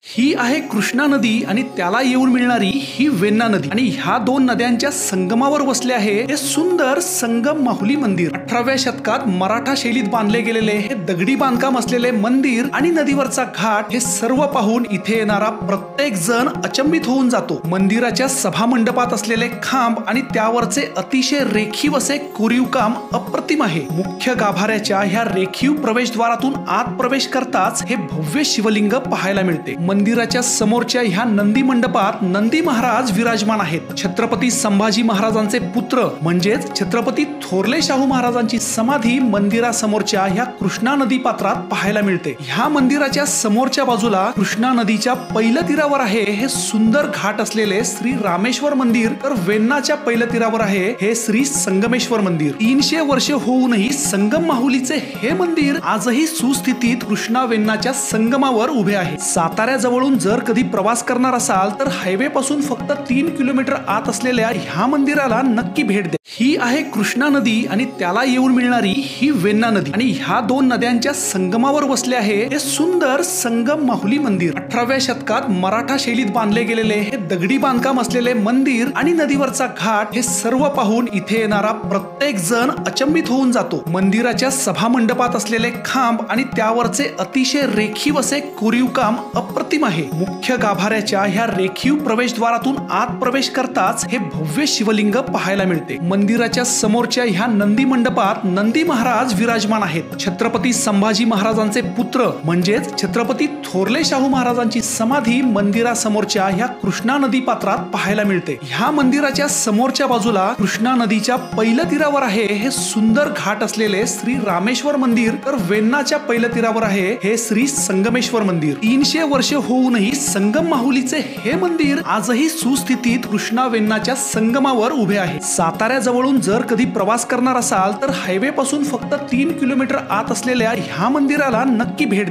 ही आहे कृष्णा नदी आणि त्याला येऊन मिळणारी ही वेण्णा नदी आणि ह्या दोन नद्यांच्या संगमावर वसले आहे हे सुंदर संगम माहुली मंदिर। 18व्या शतकात मराठा शैलीत बांधले गेलेले हे दगडी बांधकाम असलेले मंदिर आणि नदीवरचा घाट हे सर्व पाहून इथे येणारा प्रत्येक जण अचंबित होऊन जातो। मंदिराच्या सभा मंडपात असलेले खांब आणि त्यावरचे अतिशय रेखीव असे कोरीव काम अप्रतिम आहे। मुख्य गाभाऱ्याच्या ह्या रेखीव प्रवेशद्वारातून आत प्रवेश करताच हे भव्य शिवलिंग पाहायला मिळते। मंदिराच्या समोरच्या ह्या नंदी मंडपात नंदी महाराज विराजमान आहेत। छत्रपती संभाजी महाराजांचे पुत्र म्हणजेच छत्रपती थोरले शाहू महाराजांची समाधी मंदिरासमोरच्या ह्या कृष्णा नदी पात्रात पाहायला मिळते। ह्या मंदिराच्या समोरच्या बाजूला कृष्णा नदीच्या पहिल्या तीरावर आहे हे सुंदर घाट असलेले श्री रामेश्वर मंदिर, तर वेण्णाच्या पहिल्या तीरावर आहे हे श्री संगमेश्वर मंदिर। 300 वर्षे होऊनही संगम माहुलीचे हे मंदिर आजही सुस्थितीत कृष्णा वेण्णाच्या संगमावर उभे आहे। साताऱ्याजवळून जर कधी प्रवास करणार असाल तर हायवे पासून फक्त 3 किलोमीटर आत असलेल्या ह्या मंदिराला नक्की भेट द्या। ही आहे कृष्णा नदी आणि त्याला येऊन मिळणारी ही वेण्णा नदी आणि ह्या दोन नद्यांच्या संगमावर वसले आहे हे सुंदर संगम माहुली मंदिर। 18व्या शतकात मराठा शैलीत बांधले गेलेले हे दगडी बांधकाम असलेले मंदिर आणि नदीवरचा घाट हे सर्व पाहून इथे येणारा प्रत्येक जण अचंबित होऊन जातो। मंदिराच्या सभा मंडपात असलेले खांब आणि त्यावरचे अतिशय रेखीव असे कोरीव काम अप्रतिम आहे। मुख्य गाभाऱ्याच्या ह्या रेखीव प्रवेशद्वारातून आत प्रवेश करताच हे भव्य शिवलिंग पाहायला मिळते। मंदिराच्या समोरच्या ह्या नंदी मंडपात नंदी महाराज विराजमान आहेत। छत्रपती संभाजी महाराजांचे पुत्र म्हणजेच छत्रपती थोरले शाहू महाराजांची समाधी मंदिरासमोरच्या ह्या कृष्णा नदी पात्रात पाहायला मिळते। ह्या मंदिराच्या समोरच्या बाजूला कृष्णा नदीच्या पहिल्या तीरावर आहे हे सुंदर घाट असलेले श्री रामेश्वर मंदिर, तर वेण्णाच्या पहिल्या तीरावर आहे हे श्री संगमेश्वर मंदिर। 300 वर्षे होऊनही संगम माहुलीचे हे मंदिर आजही सुस्थितीत कृष्णा वेण्णाच्या संगमावर उभे आहे। साताऱ्याजवळून जर कधी प्रवास करणार असाल तर हायवे पासून फक्त 3 किलोमीटर आत असलेल्या ह्या मंदिराला नक्की भेट द्या।